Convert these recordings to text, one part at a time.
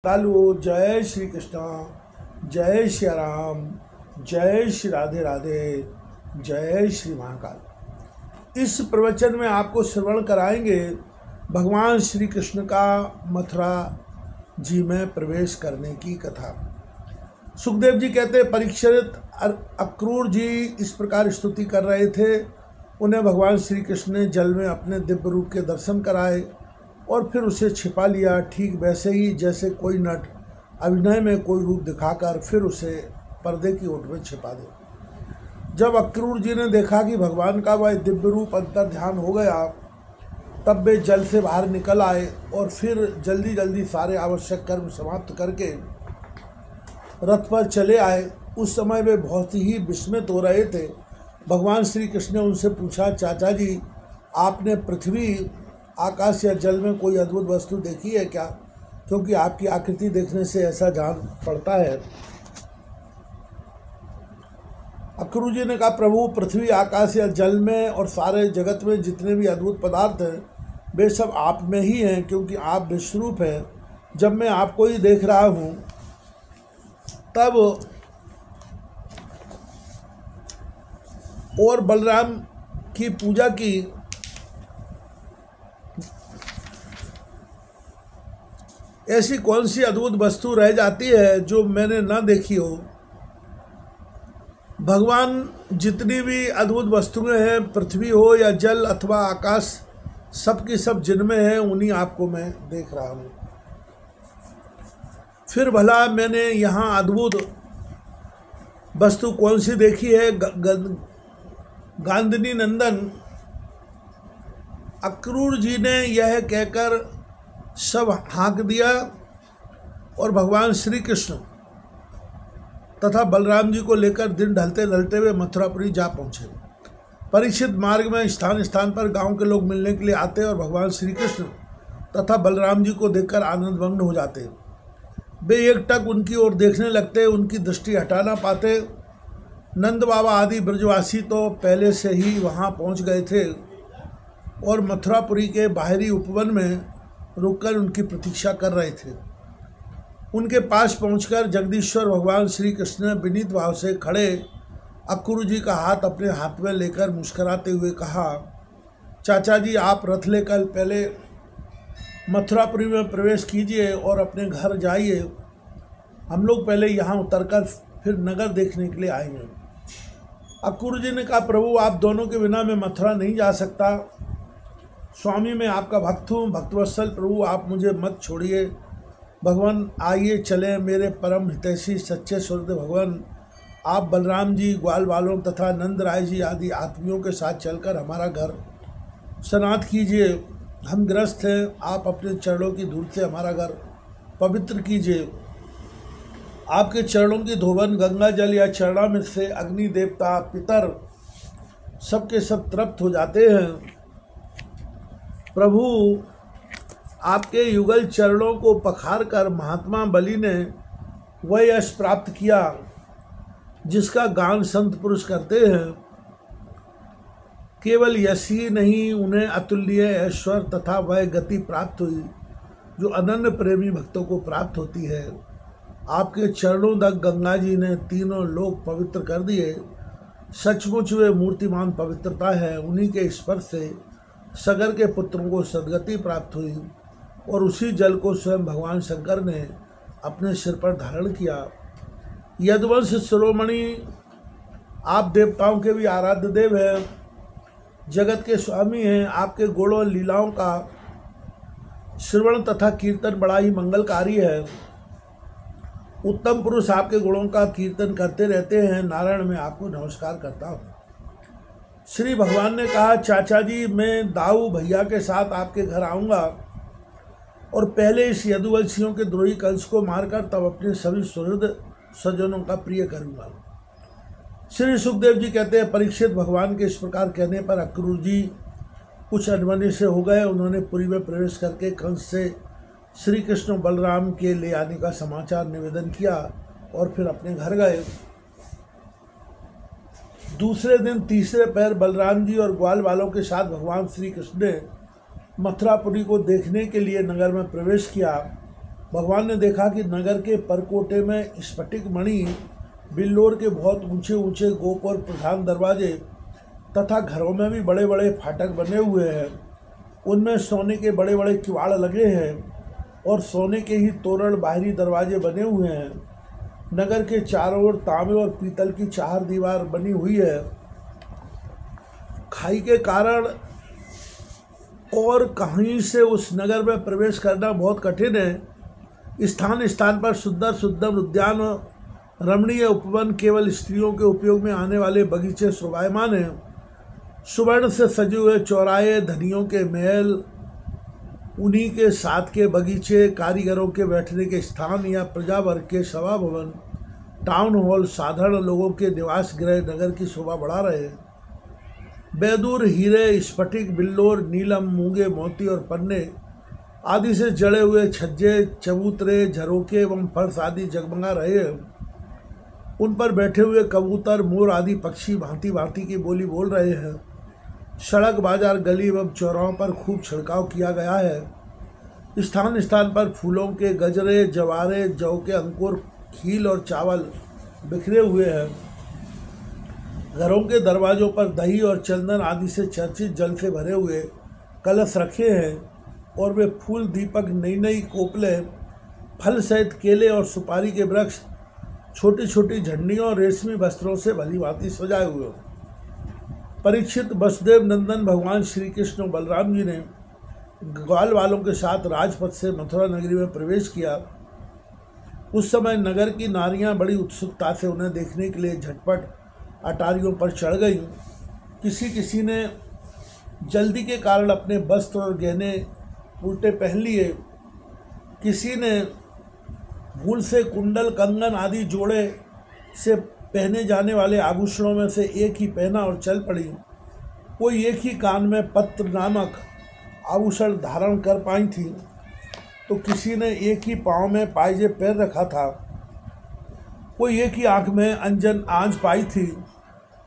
तालु जय श्री कृष्णा, जय श्री राम, जय श्री राधे राधे, जय श्री महाकाल। इस प्रवचन में आपको श्रवण कराएंगे भगवान श्री कृष्ण का मथुरा जी में प्रवेश करने की कथा। सुखदेव जी कहते हैं, परीक्षित अक्रूर जी इस प्रकार स्तुति कर रहे थे। उन्हें भगवान श्री कृष्ण ने जल में अपने दिव्य रूप के दर्शन कराए और फिर उसे छिपा लिया, ठीक वैसे ही जैसे कोई नट अभिनय में कोई रूप दिखाकर फिर उसे पर्दे की ओट में छिपा दे। जब अक्रूर जी ने देखा कि भगवान का वह दिव्य रूप अंतर ध्यान हो गया, तब वे जल से बाहर निकल आए और फिर जल्दी जल्दी सारे आवश्यक कर्म समाप्त करके रथ पर चले आए। उस समय वे बहुत ही विस्मित हो रहे थे। भगवान श्री कृष्ण ने उनसे पूछा, चाचा जी, आपने पृथ्वी, आकाश या जल में कोई अद्भुत वस्तु देखी है क्या? क्योंकि आपकी आकृति देखने से ऐसा जान पड़ता है। अक्रूर जी ने कहा, प्रभु, पृथ्वी, आकाश या जल में और सारे जगत में जितने भी अद्भुत पदार्थ हैं, वे सब आप में ही हैं, क्योंकि आप विश्वरूप हैं। जब मैं आपको ही देख रहा हूँ, तब और बलराम की पूजा की ऐसी कौन सी अद्भुत वस्तु रह जाती है जो मैंने न देखी हो? भगवान, जितनी भी अद्भुत वस्तुएं हैं, पृथ्वी हो या जल अथवा आकाश, सब की सब जिनमें हैं, उन्हीं आपको मैं देख रहा हूँ। फिर भला मैंने यहाँ अद्भुत वस्तु कौन सी देखी है? गांधनी नंदन अक्रूर जी ने यह कहकर सब हाँक दिया और भगवान श्री कृष्ण तथा बलराम जी को लेकर दिन ढलते ढलते हुए मथुरापुरी जा पहुँचे। परीक्षित मार्ग में स्थान स्थान पर गांव के लोग मिलने के लिए आते और भगवान श्री कृष्ण तथा बलराम जी को देखकर आनंदमग्न हो जाते। वे एकटक उनकी ओर देखने लगते, उनकी दृष्टि हटा ना पाते। नंद बाबा आदि ब्रजवासी तो पहले से ही वहां पहुंच गए थे और मथुरापुरी के बाहरी उपवन में रुककर उनकी प्रतीक्षा कर रहे थे। उनके पास पहुंचकर जगदीश्वर भगवान श्री कृष्ण ने विनीत भाव से खड़े अक्रूर जी का हाथ अपने हाथ में लेकर मुस्कुराते हुए कहा, चाचा जी, आप रथ लेकर पहले मथुरापुरी में प्रवेश कीजिए और अपने घर जाइए। हम लोग पहले यहाँ उतरकर फिर नगर देखने के लिए आएंगे। अक्रूर जी ने कहा, प्रभु, आप दोनों के बिना मैं मथुरा नहीं जा सकता। स्वामी, मैं आपका भक्त हूँ, भक्तवत्सल प्रभु, आप मुझे मत छोड़िए। भगवान, आइए चलें, मेरे परम हितैषी सच्चे स्वर्ग भगवान, आप बलराम जी, ग्वाल बालों तथा नंद राय जी आदि आत्मियों के साथ चलकर हमारा घर सनाथ कीजिए। हम ग्रस्त हैं, आप अपने चरणों की धूल से हमारा घर पवित्र कीजिए। आपके चरणों की धोवन गंगा जल या चरणामृत से अग्नि देवता, पितर सबके सब तृप्त हो जाते हैं। प्रभु, आपके युगल चरणों को पखार कर महात्मा बलि ने वह यश प्राप्त किया जिसका गान संत पुरुष करते हैं। केवल यश ही नहीं, उन्हें अतुल्य ऐश्वर्य तथा वह गति प्राप्त हुई जो अनन्य प्रेमी भक्तों को प्राप्त होती है। आपके चरणों तक गंगा जी ने तीनों लोक पवित्र कर दिए। सचमुच वे मूर्तिमान पवित्रता है। उन्हीं के स्पर्श से सगर के पुत्रों को सदगति प्राप्त हुई और उसी जल को स्वयं भगवान शंकर ने अपने सिर पर धारण किया। यदुवंश शिरोमणि, आप देवताओं के भी आराध्य देव हैं, जगत के स्वामी हैं। आपके गुणों लीलाओं का श्रवण तथा कीर्तन बड़ा ही मंगलकारी है। उत्तम पुरुष आपके गुणों का कीर्तन करते रहते हैं। नारायण, मैं आपको नमस्कार करता हूँ। श्री भगवान ने कहा, चाचा जी, मैं दाऊ भैया के साथ आपके घर आऊँगा और पहले इस यदुवंशियों के द्रोही कंस को मारकर तब अपने सभी सुहृद सज्जनों का प्रिय करूँगा। श्री सुखदेव जी कहते हैं, परीक्षित भगवान के इस प्रकार कहने पर अक्रूर जी कुछ अनमने से हो गए। उन्होंने पुरी में प्रवेश करके कंस से श्री कृष्ण बलराम के ले आने का समाचार निवेदन किया और फिर अपने घर गए। दूसरे दिन तीसरे पैर बलराम जी और ग्वाल वालों के साथ भगवान श्री कृष्ण ने मथुरापुरी को देखने के लिए नगर में प्रवेश किया। भगवान ने देखा कि नगर के परकोटे में स्फटिक मणि, बिल्लोर के बहुत ऊंचे ऊंचे गोप और प्रधान दरवाजे तथा घरों में भी बड़े बड़े फाटक बने हुए हैं। उनमें सोने के बड़े बड़े किवाड़ लगे हैं और सोने के ही तोरण बाहरी दरवाजे बने हुए हैं। नगर के चारों ओर तांबे और पीतल की चार दीवार बनी हुई है। खाई के कारण और कहीं से उस नगर में प्रवेश करना बहुत कठिन है। स्थान स्थान पर सुंदर सुंदर उद्यान, रमणीय उपवन, केवल स्त्रियों के उपयोग में आने वाले बगीचे शोभायमान हैं। सुवर्ण से सजे हुए चौराहे, धनियों के महल, उन्हीं के साथ के बगीचे, कारीगरों के बैठने के स्थान या प्रजा वर्ग के सभा भवन, टाउन हॉल, साधारण लोगों के निवास गृह नगर की शोभा बढ़ा रहे हैं। बैदूर, हीरे, स्फटिक, बिल्लोर, नीलम, मूंगे, मोती और पन्ने आदि से जड़े हुए छज्जे, चबूतरे, झरोके एवं फर्श आदि जगमगा रहे हैं। उन पर बैठे हुए कबूतर, मोर आदि पक्षी भांति भांति की बोली बोल रहे हैं। सड़क, बाजार, गली एवं चौराहों पर खूब छिड़काव किया गया है। स्थान स्थान पर फूलों के गजरे, जवारे, जौ के अंकुर, खील और चावल बिखरे हुए हैं। घरों के दरवाजों पर दही और चंदन आदि से चर्चित जल से भरे हुए कलश रखे हैं और वे फूल, दीपक, नई नई कोपले, फल सहित केले और सुपारी के वृक्ष, छोटी छोटी झंडियों और रेशमी वस्त्रों से भली भांति सजाए हुए। परीक्षित, वसुदेव नंदन भगवान श्री कृष्ण और बलराम जी ने ग्वाल वालों के साथ राजपथ से मथुरा नगरी में प्रवेश किया। उस समय नगर की नारियां बड़ी उत्सुकता से उन्हें देखने के लिए झटपट अटारियों पर चढ़ गईं। किसी किसी ने जल्दी के कारण अपने वस्त्र और गहने उल्टे पहन लिए। किसी ने भूल से कुंडल, कंगन आदि जोड़े से पहने जाने वाले आभूषणों में से एक ही पहना और चल पड़ी। कोई एक ही कान में पत्र नामक आभूषण धारण कर पाई थी, तो किसी ने एक ही पाँव में पायजे पैर रखा था। कोई एक ही आँख में अंजन आँच पाई थी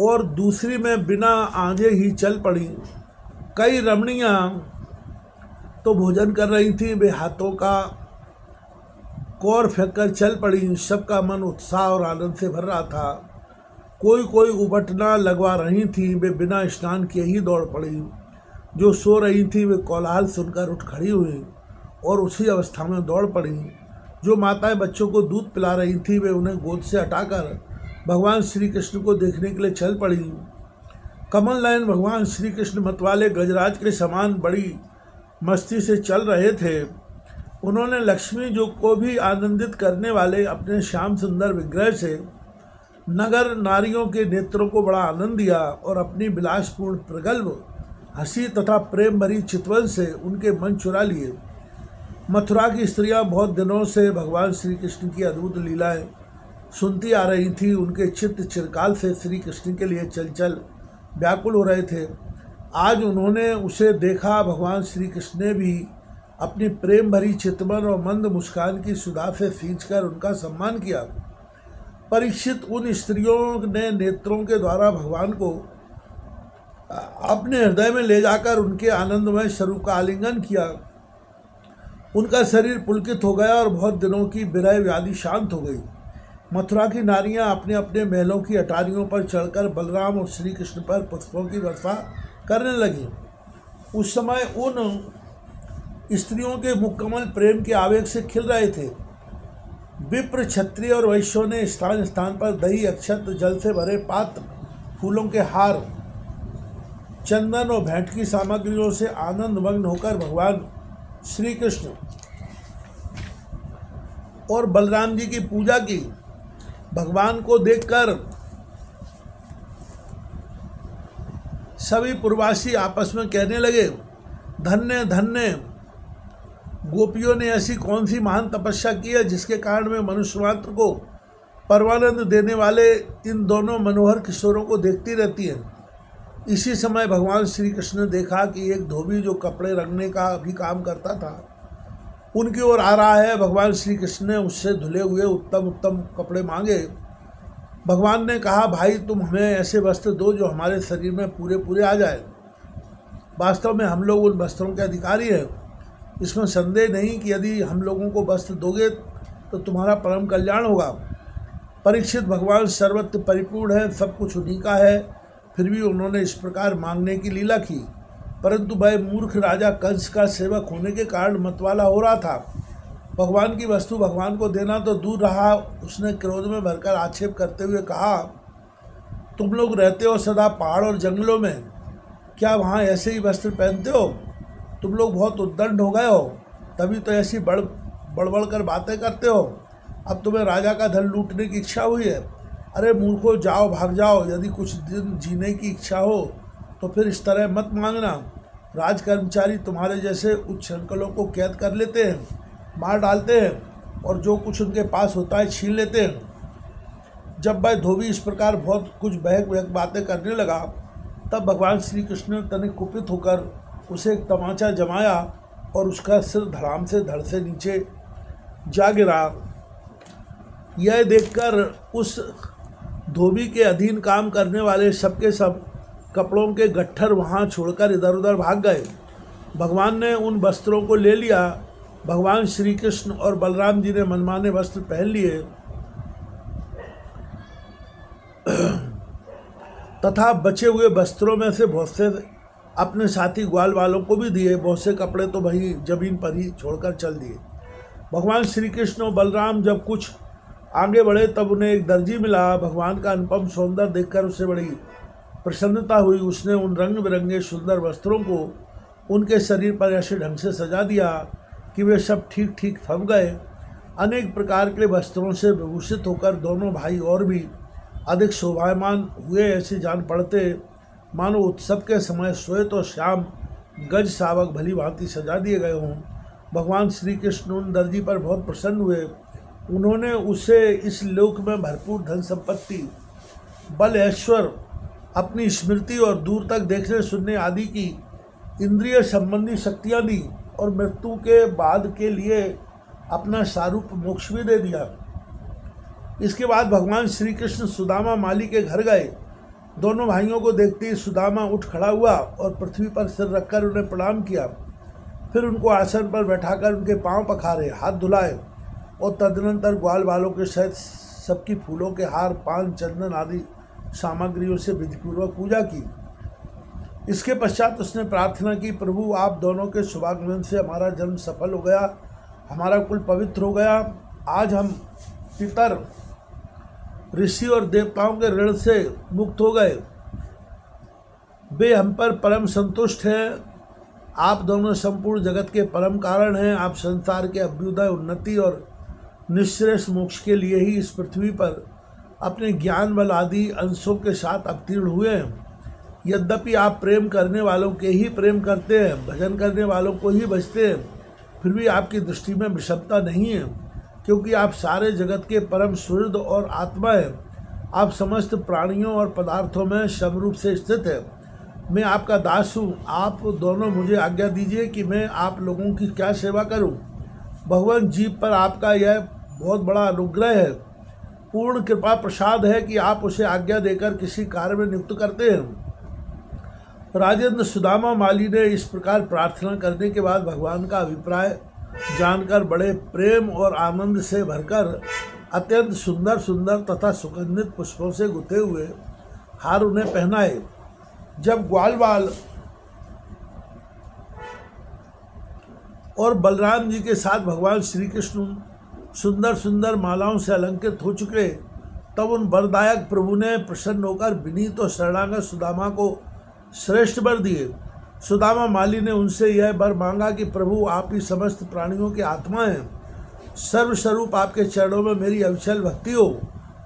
और दूसरी में बिना आँजे ही चल पड़ी। कई रमणियाँ तो भोजन कर रही थीं, वे हाथों का कौर फेंक कर चल पड़ी। सबका मन उत्साह और आनंद से भर रहा था। कोई कोई उबटना लगवा रही थी, वे बिना स्नान किए ही दौड़ पड़ी। जो सो रही थी वे कोलाहल सुनकर उठ खड़ी हुई और उसी अवस्था में दौड़ पड़ी। जो माताएं बच्चों को दूध पिला रही थी वे उन्हें गोद से हटाकर भगवान श्री कृष्ण को देखने के लिए चल पड़ी। कमल नयन भगवान श्री कृष्ण मतवाले गजराज के समान बड़ी मस्ती से चल रहे थे। उन्होंने लक्ष्मी जी को भी आनंदित करने वाले अपने श्याम सुंदर विग्रह से नगर नारियों के नेत्रों को बड़ा आनंद दिया और अपनी विलासपूर्ण प्रगल्भ हंसी तथा प्रेम भरी चितवन से उनके मन चुरा लिए। मथुरा की स्त्रियां बहुत दिनों से भगवान श्री कृष्ण की अद्भुत लीलाएं सुनती आ रही थीं। उनके चित्त चिरकाल से श्री कृष्ण के लिए चंचल व्याकुल हो रहे थे। आज उन्होंने उसे देखा। भगवान श्री कृष्ण ने भी अपनी प्रेम भरी चितवन और मंद मुस्कान की सुधा से सींचकर उनका सम्मान किया। परीक्षित, उन स्त्रियों ने नेत्रों के द्वारा भगवान को अपने हृदय में ले जाकर उनके आनंदमय स्वरूप का आलिंगन किया। उनका शरीर पुलकित हो गया और बहुत दिनों की विरह व्याधि शांत हो गई। मथुरा की नारियां अपने अपने महलों की अटारियों पर चढ़कर बलराम और श्री कृष्ण पर पुष्पों की वर्षा करने लगी। उस समय उन स्त्रियों के मुकम्मल प्रेम के आवेग से खिल रहे थे। विप्र, क्षत्रिय और वैश्यों ने स्थान स्थान पर दही, अक्षत, जल से भरे पात्र, फूलों के हार, चंदन और भेंट की सामग्रियों से आनंद मग्न होकर भगवान श्री कृष्ण और बलराम जी की पूजा की। भगवान को देखकर सभी पूर्ववासी आपस में कहने लगे, धन्य धन्य, गोपियों ने ऐसी कौन सी महान तपस्या की है जिसके कारण में मनुष्य मात्र को परमानंद देने वाले इन दोनों मनोहर किशोरों को देखती रहती हैं। इसी समय भगवान श्री कृष्ण ने देखा कि एक धोबी जो कपड़े रंगने का भी काम करता था उनकी ओर आ रहा है। भगवान श्री कृष्ण ने उससे धुले हुए उत्तम उत्तम कपड़े मांगे। भगवान ने कहा, भाई तुम हमें ऐसे वस्त्र दो जो हमारे शरीर में पूरे पूरे आ जाए। वास्तव में हम लोग उन वस्त्रों के अधिकारी हैं इसमें संदेह नहीं कि यदि हम लोगों को वस्त्र दोगे तो तुम्हारा परम कल्याण होगा। परीक्षित, भगवान सर्वत्र परिपूर्ण है, सब कुछ उन्हीं का है, फिर भी उन्होंने इस प्रकार मांगने की लीला की। परंतु वह मूर्ख राजा कंस का सेवक होने के कारण मतवाला हो रहा था। भगवान की वस्तु भगवान को देना तो दूर रहा, उसने क्रोध में भरकर आक्षेप करते हुए कहा, तुम लोग रहते हो सदा पहाड़ और जंगलों में, क्या वहाँ ऐसे ही वस्त्र पहनते हो? तुम लोग बहुत उद्दंड हो गए हो, तभी तो ऐसी बड़बड़ कर बातें करते हो। अब तुम्हें राजा का धन लूटने की इच्छा हुई है। अरे मूर्खों, जाओ, भाग जाओ। यदि कुछ दिन जीने की इच्छा हो तो फिर इस तरह मत मांगना। राज कर्मचारी तुम्हारे जैसे उच्छृंखलों को कैद कर लेते हैं, मार डालते हैं और जो कुछ उनके पास होता है छीन लेते हैं। जब वह धोबी इस प्रकार बहुत कुछ बहक बातें करने लगा, तब भगवान श्री कृष्ण ने तनिक कुपित होकर उसे एक तमाचा जमाया और उसका सिर धड़ाम से धड़ से नीचे जा गिरा। यह देखकर उस धोबी के अधीन काम करने वाले सबके सब कपड़ों के गट्ठर वहाँ छोड़कर इधर उधर भाग गए। भगवान ने उन वस्त्रों को ले लिया। भगवान श्री कृष्ण और बलराम जी ने मनमाने वस्त्र पहन लिए तथा बचे हुए वस्त्रों में से बहुत से अपने साथी ग्वाल वालों को भी दिए। बहुत से कपड़े तो वही जमीन पर ही छोड़कर चल दिए। भगवान श्री कृष्ण और बलराम जब कुछ आगे बढ़े तब उन्हें एक दर्जी मिला। भगवान का अनुपम सौंदर्य देखकर उसे बड़ी प्रसन्नता हुई। उसने उन रंग बिरंगे सुंदर वस्त्रों को उनके शरीर पर ऐसे ढंग से सजा दिया कि वे सब ठीक ठीक थम गए। अनेक प्रकार के वस्त्रों से विभूषित होकर दोनों भाई और भी अधिक शोभायमान हुए। ऐसे जान पड़ते मानो उत्सव के समय श्वेत और श्याम गज सावक भली भांति सजा दिए गए हों। भगवान श्री कृष्ण उन दर्जी पर बहुत प्रसन्न हुए। उन्होंने उसे इस लोक में भरपूर धन संपत्ति, बल, ऐश्वर्य, अपनी स्मृति और दूर तक देखने सुनने आदि की इंद्रिय संबंधी शक्तियाँ दी और मृत्यु के बाद के लिए अपना सारूप मोक्ष भी दे दिया। इसके बाद भगवान श्री कृष्ण सुदामा माली के घर गए। दोनों भाइयों को देखते ही सुदामा उठ खड़ा हुआ और पृथ्वी पर सिर रखकर उन्हें प्रणाम किया। फिर उनको आसन पर बैठाकर उनके पांव पखारे, हाथ धुलाए और तदनंतर ग्वाल बालों के सहित सबकी फूलों के हार, पान, चंदन आदि सामग्रियों से विधिपूर्वक पूजा की। इसके पश्चात उसने प्रार्थना की, प्रभु आप दोनों के शुभागमन से हमारा जन्म सफल हो गया, हमारा कुल पवित्र हो गया। आज हम पितर, ऋषि और देवताओं के ऋण से मुक्त हो गए। वे हम पर परम संतुष्ट हैं। आप दोनों संपूर्ण जगत के परम कारण हैं। आप संसार के अभ्युदय, उन्नति और निःश्रेष मोक्ष के लिए ही इस पृथ्वी पर अपने ज्ञान बल आदि अंशों के साथ अवतीर्ण हुए हैं। यद्यपि आप प्रेम करने वालों के ही प्रेम करते हैं, भजन करने वालों को ही भजते हैं, फिर भी आपकी दृष्टि में विषमता नहीं है, क्योंकि आप सारे जगत के परम सुहृद और आत्मा हैं। आप समस्त प्राणियों और पदार्थों में समरूप से स्थित है। मैं आपका दास हूँ। आप दोनों मुझे आज्ञा दीजिए कि मैं आप लोगों की क्या सेवा करूँ। भगवान जीव पर आपका यह बहुत बड़ा अनुग्रह है, पूर्ण कृपा प्रसाद है कि आप उसे आज्ञा देकर किसी कार्य में नियुक्त करते हैं। राजेंद्र, सुदामा माली ने इस प्रकार प्रार्थना करने के बाद भगवान का अभिप्राय जानकर बड़े प्रेम और आनंद से भरकर अत्यंत सुंदर सुंदर तथा सुगंधित पुष्पों से गुथे हुए हार उन्हें पहनाए। जब ग्वालवाल और बलराम जी के साथ भगवान श्री कृष्ण सुंदर सुंदर मालाओं से अलंकृत हो चुके, तब उन वरदायक प्रभु ने प्रसन्न होकर विनीत और शरणागत सुदामा को श्रेष्ठ वर दिए। सुदामा माली ने उनसे यह वर मांगा कि प्रभु आप ही समस्त प्राणियों के आत्मा हैं, सर्वस्वरूप आपके चरणों में मेरी अविचल भक्ति हो,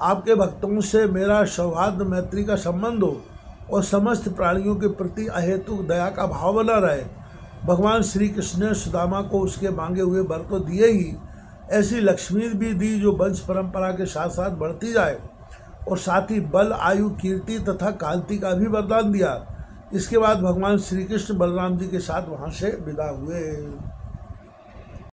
आपके भक्तों से मेरा सौहार्द मैत्री का संबंध हो और समस्त प्राणियों के प्रति अहेतुक दया का भाव बना रहे। भगवान श्री कृष्ण ने सुदामा को उसके मांगे हुए वर तो दिए ही, ऐसी लक्ष्मी भी दी जो वंश परंपरा के साथ साथ बढ़ती जाए, और साथ ही बल, आयु, कीर्ति तथा कांति का भी वरदान दिया। इसके बाद भगवान श्री कृष्ण बलराम जी के साथ वहाँ से विदा हुए।